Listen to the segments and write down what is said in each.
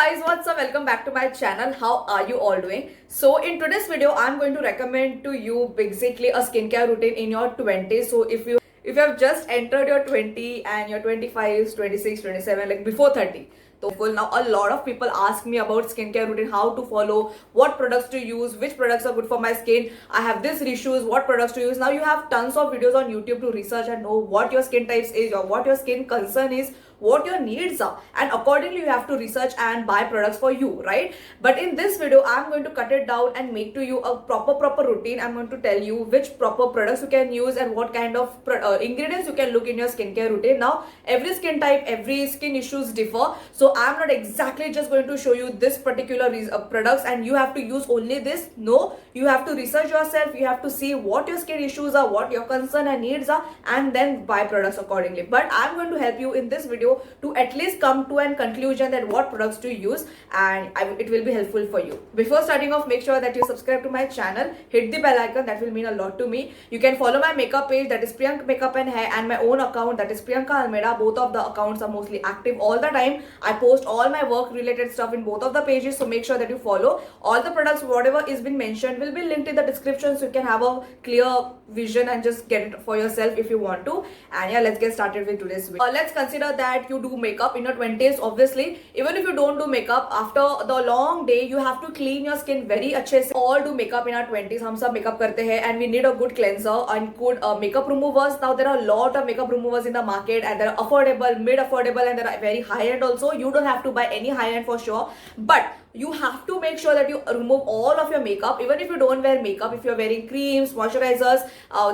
guys, what's up? Welcome back to my channel. How are you all doing? So in today's video, I'm going to recommend to you basically a skincare routine in your 20s. So if you have just entered your 20 and your 25, 26, 27, like before 30. So now a lot of people ask me about skincare routine, how to follow, what products to use, which products are good for my skin. I have this issues, what products to use. Now you have tons of videos on YouTube to research and know what your skin types is or what your skin concern is, what your needs are, and accordingly you have to research and buy products for you, right? But in this video I'm going to cut it down and make to you a proper routine. I'm going to tell you which proper products you can use and what kind of ingredients you can look in your skincare routine. Now every skin type, every skin issues differ, so I'm not exactly just going to show you this particular products and you have to use only this. No, you have to research yourself, you have to see what your skin issues are, what your concern and needs are, and then buy products accordingly. But I'm going to help you in this video to at least come to a conclusion that what products to use, and it will be helpful for you. Before starting off, make sure that you subscribe to my channel, hit the bell icon, that will mean a lot to me. You can follow my makeup page, that is Priyank Makeup and Hair, and my own account, that is Priyanka Almeida. Both of the accounts are mostly active all the time. I post all my work related stuff in both of the pages, so make sure that you follow. All the products, whatever is been mentioned, will be linked in the description, so you can have a clear vision and just get it for yourself if you want to. And yeah, let's get started with today's video. Let's consider that you do makeup in your 20s. Obviously, even if you don't do makeup, after the long day you have to clean your skin very अच्छे से. All do makeup in our 20s. हम सब makeup करते हैं and we need a good cleanser and good makeup removers. Now there are a lot of makeup removers in the market and they are affordable, mid-affordable, and they are very high-end also. You don't have to buy any high-end for sure, but you have to make sure that you remove all of your makeup. Even if you don't wear makeup, if you're wearing creams, moisturizers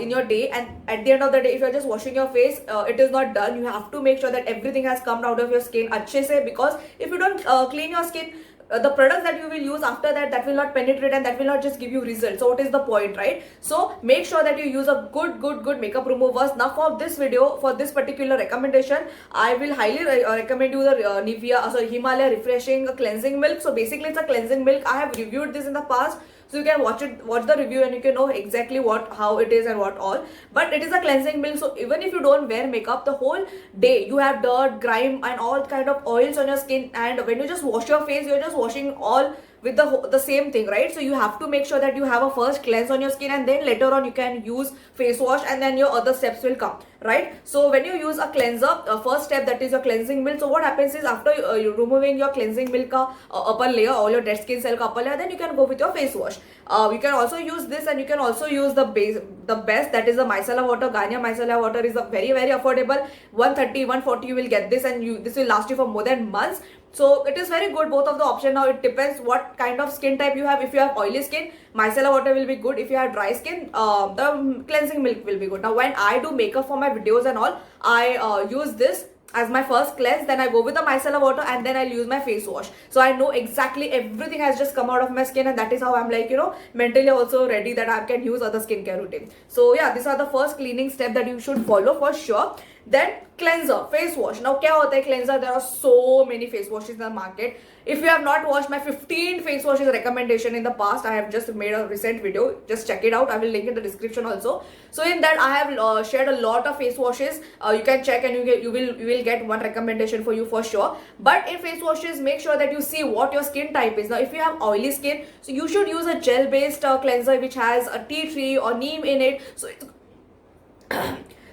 in your day, and at the end of the day if you're just washing your face, it is not done. You have to make sure that everything has come out of your skin अच्छे से, because if you don't clean your skin, the products that you will use after that will not penetrate and that will not just give you results. So what is the point, right? So make sure that you use a good makeup removers. Now for this video, for this particular recommendation, I will highly recommend you the Nivea Himalaya Refreshing Cleansing Milk. So basically it's a cleansing milk. I have reviewed this in the past, so you can watch the review and you can know exactly how it is and what all. But it is a cleansing milk, so even if you don't wear makeup, the whole day you have dirt, grime and all kind of oils on your skin, and when you just wash your face, you're just washing all with the same thing, right? So you have to make sure that you have a first cleanse on your skin, and then later on you can use face wash, and then your other steps will come, right? So when you use a cleanser, first step, that is your cleansing milk. So what happens is, after you removing your cleansing milk upper layer, all your dead skin cell upper layer, then you can go with your face wash. You can also use this, and you can also use the best, that is the micellar water. Garnier micellar water is a very affordable, 130, 140 you will get this, and this will last you for more than months. So it is very good, both of the option. Now it depends what kind of skin type you have. If you have oily skin, micellar water will be good. If you have dry skin, the cleansing milk will be good. Now when I do makeup for my videos and all, I use this as my first cleanse, then I go with the micellar water, and then I'll use my face wash. So I know exactly everything has just come out of my skin, and that is how I'm like, mentally also ready that I can use other skincare routine. So yeah, these are the first cleaning step that you should follow for sure. Then cleanser, face wash. Now क्या होता है cleanser? There are so many face washes in the market. If you have not watched my 15 face washes recommendation in the past, I have just made a recent video. Just check it out. I will link in the description also. So in that I have shared a lot of face washes. You can check and you will get one recommendation for you for sure. But in face washes, make sure that you see what your skin type is. Now if you have oily skin, so you should use a gel based cleanser which has a tea tree or neem in it.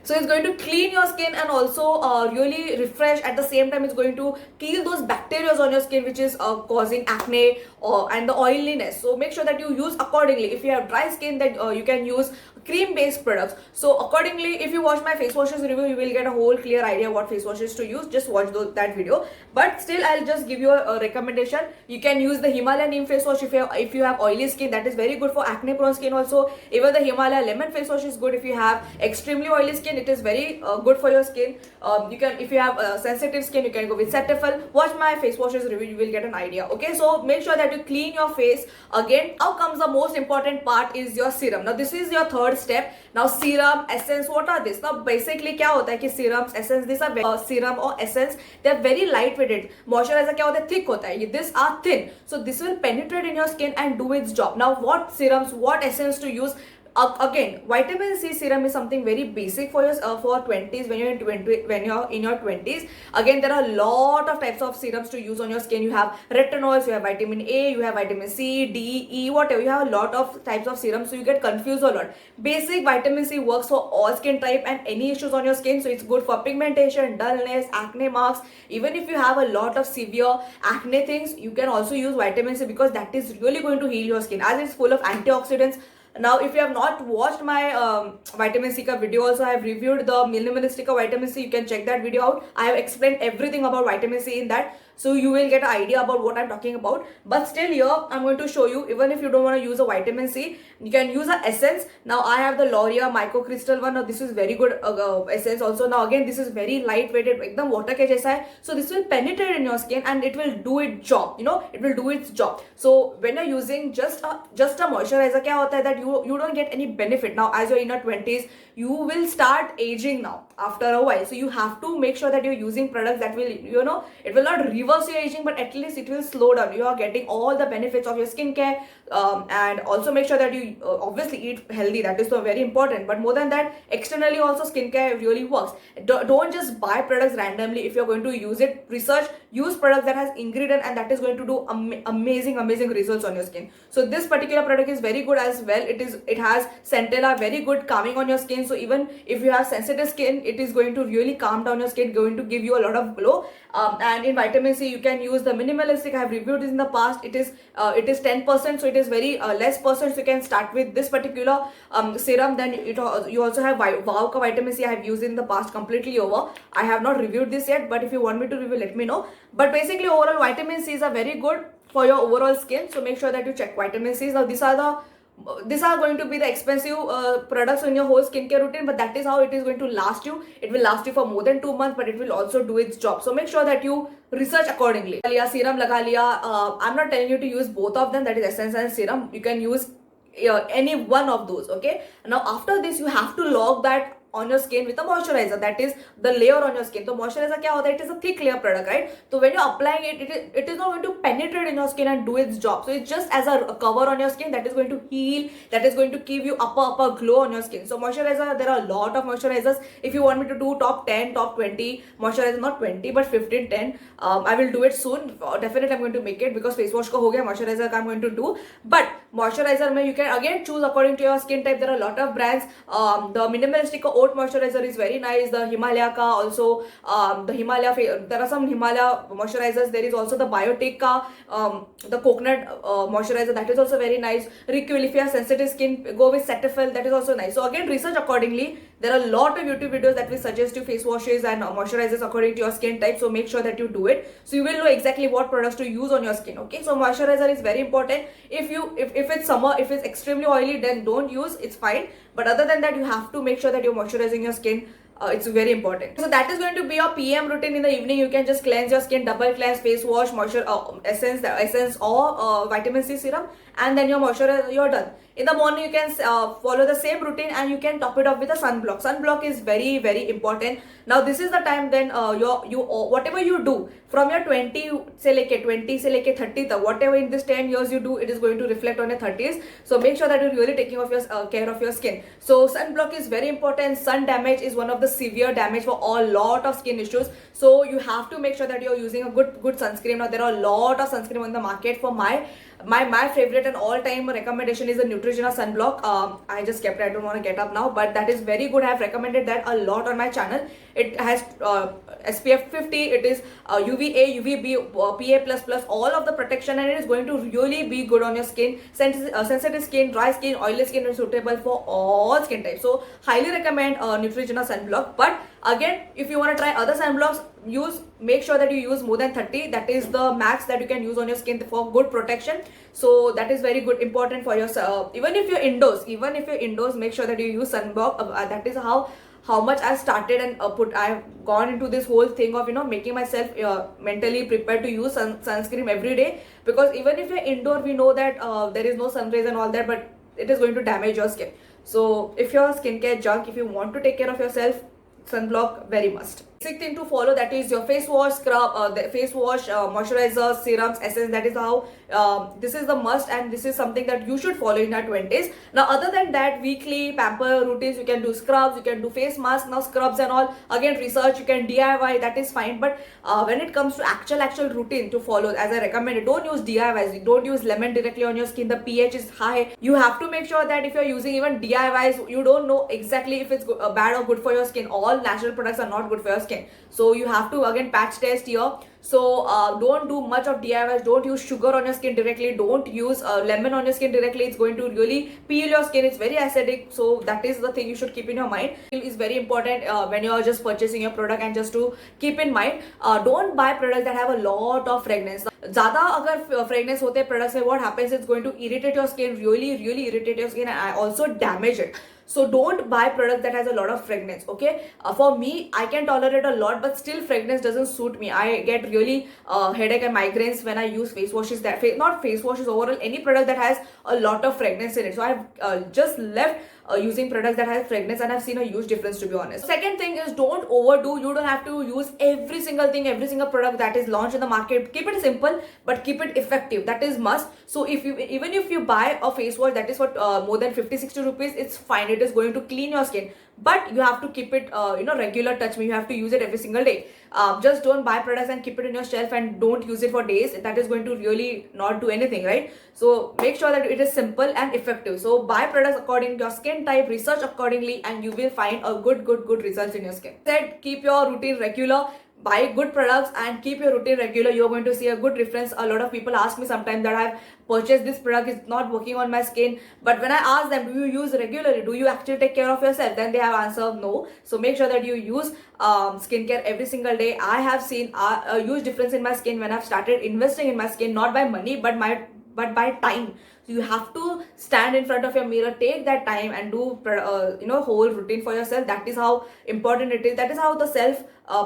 So it's going to clean your skin and also really refresh. At the same time, it's going to kill those bacteria on your skin which is causing acne and the oiliness. So make sure that you use accordingly. If you have dry skin, then you can use cream based products. So accordingly, if you watch my face washes review, you will get a whole clear idea what face washes to use. Just watch that video. But still, I'll just give you a recommendation. You can use the Himalaya neem face wash if you have oily skin. That is very good for acne prone skin also. Even the Himalaya lemon face wash is good if you have extremely oily skin. It is very good for your skin. If you have sensitive skin, you can go with Cetaphil. Watch my face washes review, you will get an idea. Okay, so make sure that you clean your face. Again, now comes the most important part, is your serum. Now this is your third step. Now serum, essence, what are this? Now basically क्या होता है कि serums, essence, these are serum or essence, they are very lightweighted. Moisturizer क्या होता है, thick होता है. These are thin, so this will penetrate in your skin and do its job. Now what serums, what essence to use? Again, vitamin C serum is something very basic for your for 20s, when you're in 20, when you're in your 20s. Again, there are a lot of types of serums to use on your skin. You have retinoids, you have vitamin A, you have vitamin C, D, E, whatever. You have a lot of types of serums, so you get confused a lot. Basic vitamin C works for all skin type and any issues on your skin. So it's good for pigmentation, dullness, acne marks. Even if you have a lot of severe acne things, you can also use vitamin C, because that is really going to heal your skin, as it's full of antioxidants. Now, if you have not watched my vitamin C ka video, also I have reviewed the minimalistic vitamin C. You can check that video out. I have explained everything about vitamin C in that, so you will get an idea about what I'm talking about. But still, here I'm going to show you, even if you don't want to use a vitamin C, you can use an essence. Now I have the L'Oreal Micro Crystal one. Now this is very good essence also. Now again, this is very lightweighted, एकदम water के जैसा है. So this will penetrate in your skin and it will do its job. You know, it will do its job. So when you're using just a moisturizer, क्या होता है that you don't get any benefit. Now as you're in your 20s, you will start aging now after a while. So you have to make sure that you're using products that will, you know, it will not reverse your aging, but at least it will slow down. You are getting all the benefits of your skincare, and also make sure that you obviously eat healthy. That is so very important. But more than that, externally also skincare really works. Don't just buy products randomly. If you're going to use it, research, use products that has ingredient, and that is going to do amazing results on your skin. So this particular product is very good as well. It has centella, very good calming on your skin. So even if you have sensitive skin, it is going to really calm down your skin, going to give you a lot of glow. And in vitamin C, you can use the minimalistic. I have reviewed this in the past. It is 10%, so it is very less percent. So you can start with this particular serum. Then you also have Wow ka vitamin C. I have used in the past, completely over. I have not reviewed this yet, but if you want me to review, let me know. But basically, overall, vitamin C's are very good for your overall skin. So make sure that you check vitamin C's. Now these are going to be the expensive products in your whole skincare routine, but that is how it is going to last you. It will last you for more than 2 months, but it will also do its job. So make sure that you research accordingly. Serum laga liya. I'm not telling you to use both of them, that is essence and serum. You can use any one of those. Okay. Now after this, you have to log that on your skin with a moisturizer, that is the layer on your skin. So moisturizer kya hota hai? It is a thick layer product, right? So when you're applying it, it is not going to penetrate in your skin and do its job. So it's just as a cover on your skin that is going to heal, that is going to give you upper glow on your skin. So moisturizer, there are a lot of moisturizers. If you want me to do top 10, top 20 moisturizer, not 20 but 15, 10, I will do it soon. Definitely I'm going to make it, because face wash ka ho gaya, moisturizer ka I'm going to do. But moisturizer mein you can again choose according to your skin type. There are a lot of brands. The minimalistic oat moisturizer is very nice. The Himalaya ka also, the Himalaya, there are some Himalaya moisturizers. There is also the Biotic ka, the coconut moisturizer, that is also very nice. Requil, if you have sensitive skin, go with Cetaphil, that is also nice. So again, research accordingly. There are a lot of YouTube videos that will suggest you face washes and moisturizers according to your skin type. So make sure that you do it, so you will know exactly what products to use on your skin. Okay, so moisturizer is very important. If it's summer, if it's extremely oily, then don't use, it's fine. But other than that, you have to make sure that you're moisturizing your skin. It's very important. So that is going to be your PM routine. In the evening, you can just cleanse your skin, double cleanse, face wash, moisture, essence or vitamin C serum, and then your moisturizer, you're done. In the morning, you can follow the same routine, and you can top it off with a sunblock. Sunblock is very important. Now this is the time then whatever you do from your 20 se leke 30 tak, whatever in this 10 years you do, it is going to reflect on your 30s. So make sure that you're really taking off your care of your skin. So sunblock is very important. Sun damage is one of the severe damage for a lot of skin issues. So you have to make sure that you're using a good sunscreen. Now there are a lot of sunscreen on the market. For my favorite and all-time recommendation is the Neutrogena sunblock. I just kept it, I don't want to get up now, but that is very good. I have recommended that a lot on my channel. It has SPF 50, it is UVA, UVB, PA++, all of the protection, and it is going to really be good on your skin. Sensitive skin, dry skin, oily skin is suitable for all skin types. So highly recommend Neutrogena sunblock. But again, if you want to try other sunblocks, make sure that you use more than 30. That is the max that you can use on your skin for good protection. So that is very good, important for yourself. Even if you're indoors, make sure that you use sunblock. That is how much I started and I've gone into this whole thing of making myself mentally prepared to use sunscreen every day. Because even if you're indoor, we know that there is no sun rays and all that, but it is going to damage your skin. So if you're skincare junk, if you want to take care of yourself, sunblock very must. Basic thing to follow, that is your face wash, scrub, the face wash, moisturizer, serums, essence. That is how this is the must, and this is something that you should follow in your 20s. Now other than that, weekly pamper routines, you can do scrubs, you can do face masks. Now scrubs and all, again research, you can DIY, that is fine. But when it comes to actual routine to follow, as I recommended, don't use DIYs, don't use lemon directly on your skin. The pH is high. You have to make sure that if you're using even DIYs, you don't know exactly if it's bad or good for your skin. All natural products are not good for your skin, so you have to again patch test here. So don't do much of DIYs. Don't use sugar on your skin directly. Don't use lemon on your skin directly. It's going to really peel your skin. It's very acidic. So that is the thing you should keep in your mind. It is very important when you are just purchasing your product, and just to keep in mind, don't buy products that have a lot of fragrance. ज़्यादा अगर fragrance होते हैं products में, what happens, it's going to irritate your skin, really irritate your skin, and also damage it. So don't buy products that has a lot of fragrance, okay? For me, I can tolerate a lot, but still fragrance doesn't suit me. I get really headache and migraines when I use face washes, not face washes, overall any product that has a lot of fragrance in it. So I've just left using products that have fragrance, and I've seen a huge difference, to be honest. Second thing is, don't overdo. You don't have to use every single thing, every single product that is launched in the market. Keep it simple, but keep it effective. That is must. So even if you buy a face wash that is for more than 50-60 rupees, it's fine. It is going to clean your skin, but you have to keep it regular touch me. You have to use it every single day. Just don't buy products and keep it in your shelf and don't use it for days. That is going to really not do anything, right? So make sure that it is simple and effective. So buy products according to your skin type, research accordingly, and you will find a good results in your skin. Said, keep your routine regular. Buy good products and keep your routine regular. You're going to see a good difference. A lot of people ask me sometimes that I've purchased this product, is not working on my skin. But when I ask them, do you use regularly? Do you actually take care of yourself? Then they have answered no. So make sure that you use skincare every single day. I have seen a huge difference in my skin when I've started investing in my skin, not by money, but by time. So you have to stand in front of your mirror, take that time, and do whole routine for yourself. That is how important it is. That is how the self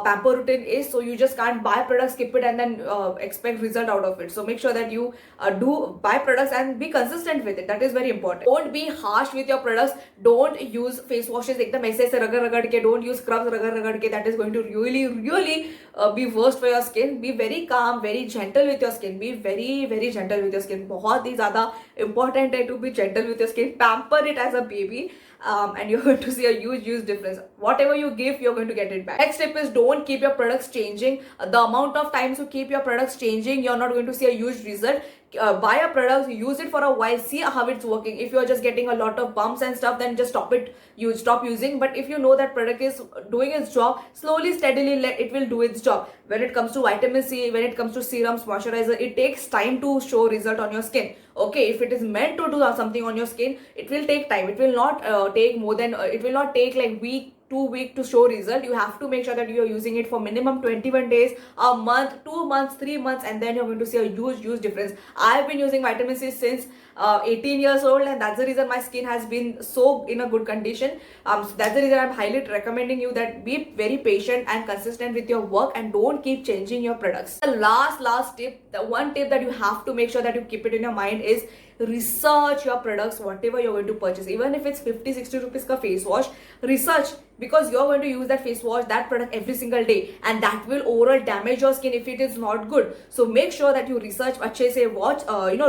pamper routine is. So you just can't buy products, skip it, and then expect result out of it. So make sure that you do buy products and be consistent with it. That is very important. Don't be harsh with your products. Don't use face washes एकदम ऐसे ऐसे रगड़ के. Don't use scrubs रगड़ के. That is going to really be worst for your skin. Be very calm, very gentle with your skin. Be very gentle with your skin. बहुत ही ज़्यादा important है to be gentle with your skin. Pamper it as a baby. And you're going to see a huge difference. Whatever you give, you're going to get it back. Next tip is, don't keep your products changing. The amount of times you keep your products changing, you're not going to see a huge result. Buy a product, use it for a while, see how it's working. If you're just getting a lot of bumps and stuff, then just stop using. But if you know that product is doing its job, slowly, steadily, it will do its job. When it comes to vitamin C, when it comes to serums, moisturizer, it takes time to show result on your skin. Okay, if it is meant to do something on your skin, it will take time. It will not take more than it will not take like week, 2 weeks to show result. You have to make sure that you are using it for minimum 21 days, a month, 2 months, 3 months, and then you're going to see a huge difference. I've been using vitamin C since 18 years old, and that's the reason my skin has been so in a good condition. So that's the reason I'm highly recommending you that be very patient and consistent with your work, and don't keep changing your products. The last tip, the one tip that you have to make sure that you keep it in your mind is, research your products, whatever you're going to purchase. Even if it's 50-60 rupees ka face wash, research, because you're going to use that face wash, that product every single day, and that will overall damage your skin if it is not good. So make sure that you research, अच्छे से watch,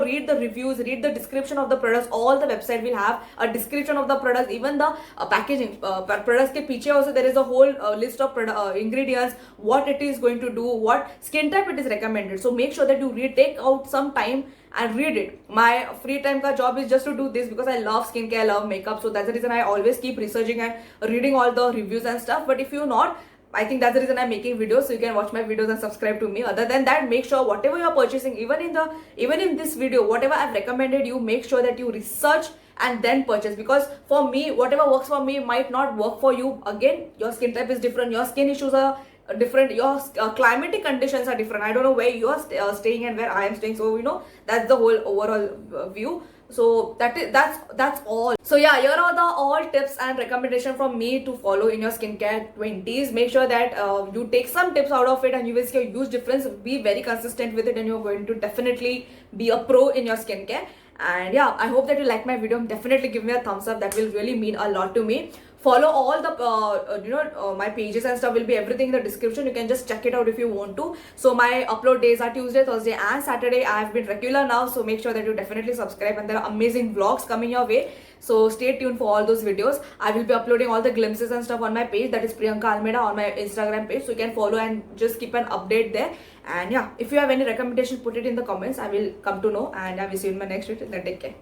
read the reviews, read the description of the products. All the website will have a description of the products, even the packaging. Products के पीछे also there is a whole list of ingredients, what it is going to do, what skin type it is recommended. So make sure that you take out some time and read it. My free time ka job is just to do this, because I love skincare, I love makeup. So that's the reason I always keep researching and reading all the reviews and stuff. But if you're not, I think that's the reason I'm making videos, so you can watch my videos and subscribe to me. Other than that, make sure whatever you're purchasing, even in this video, whatever I've recommended you, make sure that you research and then purchase. Because for me, whatever works for me might not work for you. Again, your skin type is different, your skin issues are different, your climatic conditions are different. I don't know where you are staying and where I am staying, so that's the whole overall view. So that's all. So yeah, here are the all tips and recommendation from me to follow in your skincare 20s. Make sure that you take some tips out of it, and you will see a huge difference. Be very consistent with it, and you're going to definitely be a pro in your skincare. And yeah, I hope that you like my video. Definitely give me a thumbs up. That will really mean a lot to me. follow all the my pages and stuff will be everything in the description. You can just check it out if you want to. So my upload days are Tuesday, Thursday and Saturday. I have been regular now, so make sure that you definitely subscribe, and there are amazing vlogs coming your way, so stay tuned for all those videos. I will be uploading all the glimpses and stuff on my page, that is Priyanka Almeida, on my Instagram page, so you can follow and just keep an update there. And yeah, if you have any recommendation, put it in the comments. I will come to know, and I will see you in my next video. Then take care.